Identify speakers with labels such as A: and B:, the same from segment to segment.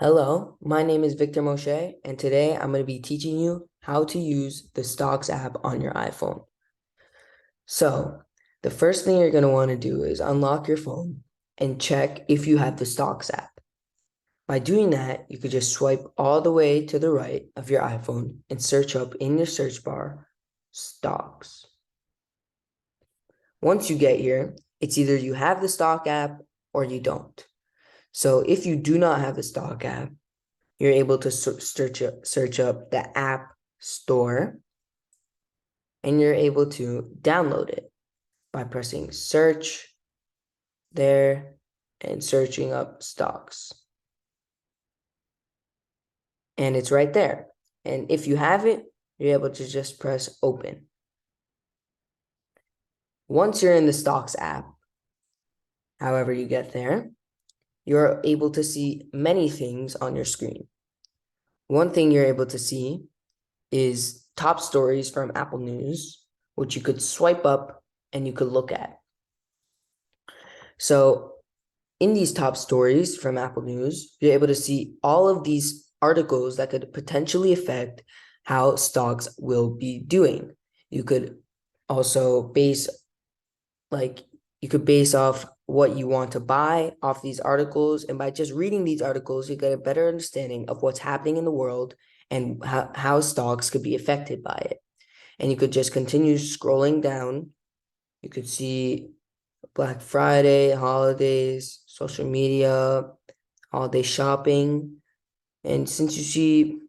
A: Hello, my name is Victor Moshe, and today I'm going to be teaching you how to use the Stocks app on your iPhone. So, the first thing you're going to want to do is unlock your phone and check if you have the Stocks app. By doing that, you could just swipe all the way to the right of your iPhone and search up in your search bar, Stocks. Once you get here, it's either you have the Stock app or you don't. So, if you do not have the Stock app, you're able to search up the App Store, and you're able to download it by pressing search there and searching up stocks. And it's right there. And if you have it, you're able to just press open. Once you're in the Stocks app, however you get there, you're able to see many things on your screen. One thing you're able to see is top stories from Apple News, which you could swipe up and you could look at. So in these top stories from Apple News, you're able to see all of these articles that could potentially affect how stocks will be doing. You could also base off what you want to buy off these articles. And by just reading these articles, you get a better understanding of what's happening in the world and how stocks could be affected by it. And you could just continue scrolling down. You could see Black Friday, holidays, social media, holiday shopping. And since you see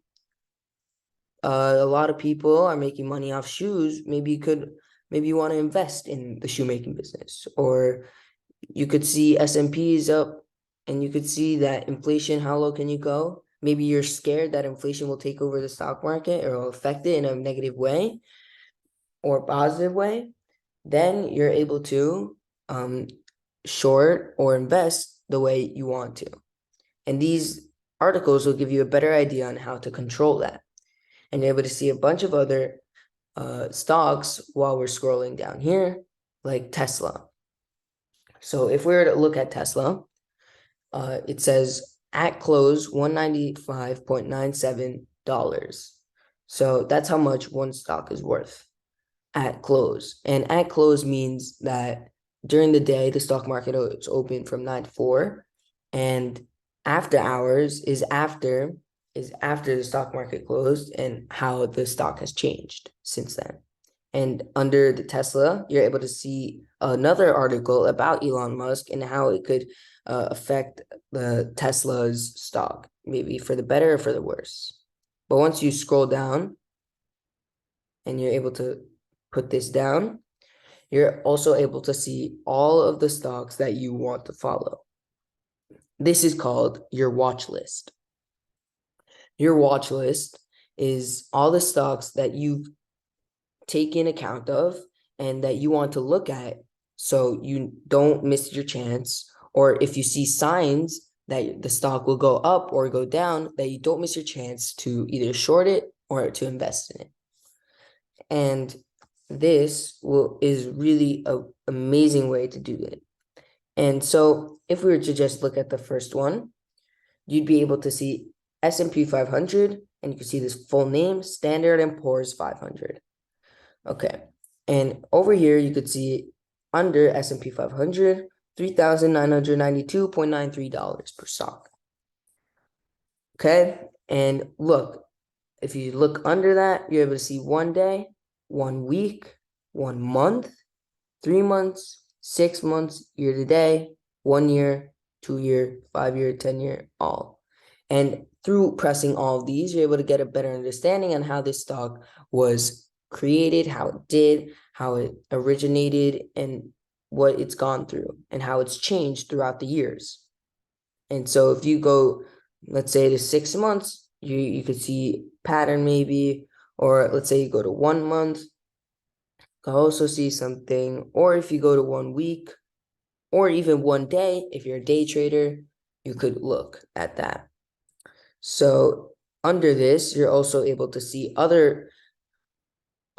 A: a lot of people are making money off shoes, maybe you want to invest in the shoemaking business. Or you could see S&P is up, and you could see that inflation, how low can you go? Maybe you're scared that inflation will take over the stock market or will affect it in a negative way or positive way. Then you're able to short or invest the way you want to. And these articles will give you a better idea on how to control that. And you're able to see a bunch of other stocks while we're scrolling down here, like Tesla. So if we were to look at Tesla, it says at close $195.97. So that's how much one stock is worth at close. And at close means that during the day, the stock market is open from 9 to 4, and after hours is after the stock market closed and how the stock has changed since then. And under the Tesla, you're able to see another article about Elon Musk and how it could affect the Tesla's stock, maybe for the better or for the worse. But once you scroll down and you're able to put this down, you're also able to see all of the stocks that you want to follow. This is called your watch list. Your watch list is all the stocks that you've taken account of and that you want to look at so you don't miss your chance, or if you see signs that the stock will go up or go down, that you don't miss your chance to either short it or to invest in it. And this is really an amazing way to do it. And so if we were to just look at the first one, you'd be able to see S&P 500, and you can see this full name, Standard & Poor's 500. Okay, and over here you could see under S&P 500, $3,992.93 per stock. Okay, and look, if you look under that, you're able to see 1 day, 1 week, 1 month, 3 months, 6 months, year to day, 1 year, 2 year, 5 year, 10 year, all. And through pressing all of these, you're able to get a better understanding on how this stock was created, how it did, how it originated, and what it's gone through, and how it's changed throughout the years. And so if you go, let's say, to 6 months, you could see pattern maybe, or let's say you go to 1 month, you can also see something. Or if you go to 1 week, or even 1 day, if you're a day trader, you could look at that. So under this, you're also able to see other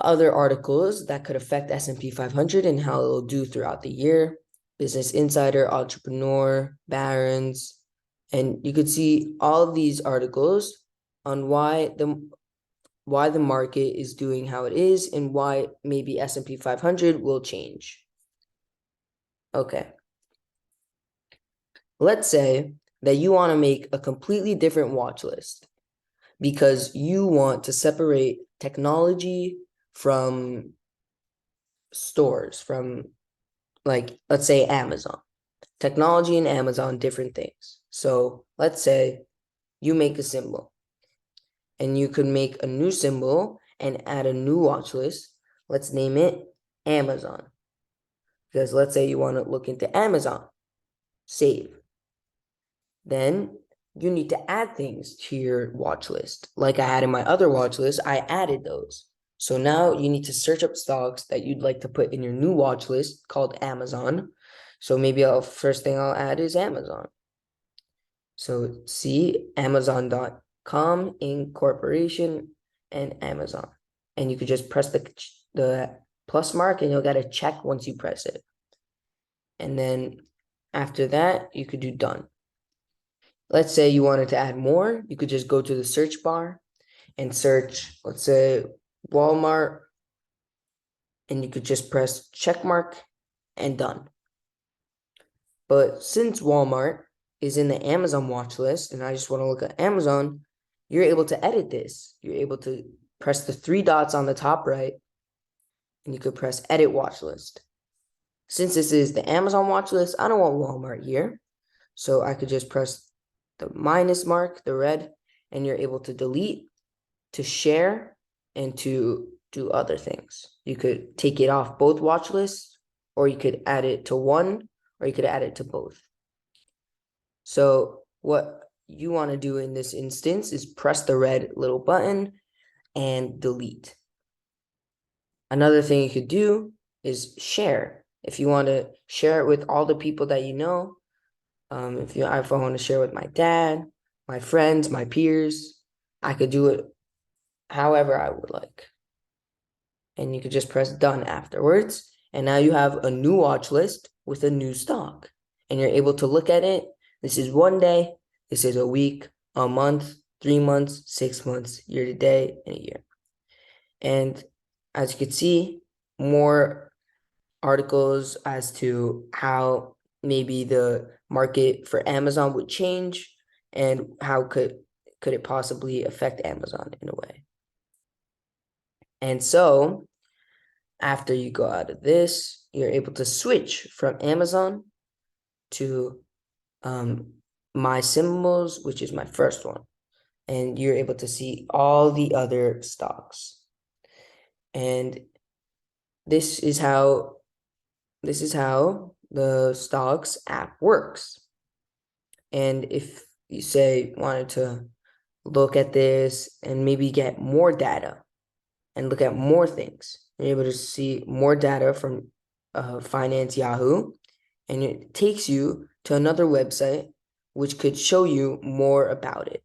A: articles that could affect S&P 500 and how it'll do throughout the year. Business Insider, Entrepreneur, Barron's, And you could see all of these articles on why the market is doing how it is and why maybe S&P 500 will change. Okay. Let's say that you want to make a completely different watch list because you want to separate technology from stores, from, like, let's say Amazon. Technology and Amazon, different things. So let's say you make a symbol and you could make a new symbol and add a new watch list. Let's name it Amazon. Because let's say you want to look into Amazon. Save. Then you need to add things to your watch list. Like I had in my other watch list, I added those. So now you need to search up stocks that you'd like to put in your new watch list called Amazon. So maybe first thing I'll add is Amazon. So see Amazon.com, Incorporation, and Amazon. And you could just press the plus mark and you'll get a check once you press it. And then after that, you could do done. Let's say you wanted to add more, you could just go to the search bar and search, let's say, Walmart, and you could just press check mark and done. But since Walmart is in the Amazon watch list, and I just want to look at Amazon, you're able to edit this. You're able to press the three dots on the top right, and you could press edit watch list. Since this is the Amazon watch list, I don't want Walmart here. So I could just press the minus mark, the red, and you're able to delete, to share, and to do other things. You could take it off both watch lists, or you could add it to one, or you could add it to both. So what you want to do in this instance is press the red little button and delete. Another thing you could do is share. If you want to share it with all the people that you know, if I want to share with my dad, my friends, my peers, I could do it however I would like. And you could just press done afterwards. And now you have a new watch list with a new stock. And you're able to look at it. This is one day, this is a week, a month, 3 months, 6 months, year to day, and a year. And as you can see, more articles as to how maybe the market for Amazon would change and how could it possibly affect Amazon in a way. And so after you go out of this, you're able to switch from Amazon to my symbols, which is my first one. And you're able to see all the other stocks. And this is how the stocks app works. And if you say wanted to look at this and maybe get more data and look at more things, you're able to see more data from Finance Yahoo, and it takes you to another website which could show you more about it.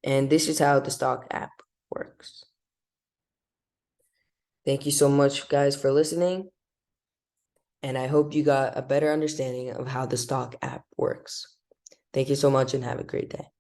A: And this is how the stock app works. Thank you so much, guys, for listening. And I hope you got a better understanding of how the stock app works. Thank you so much and have a great day.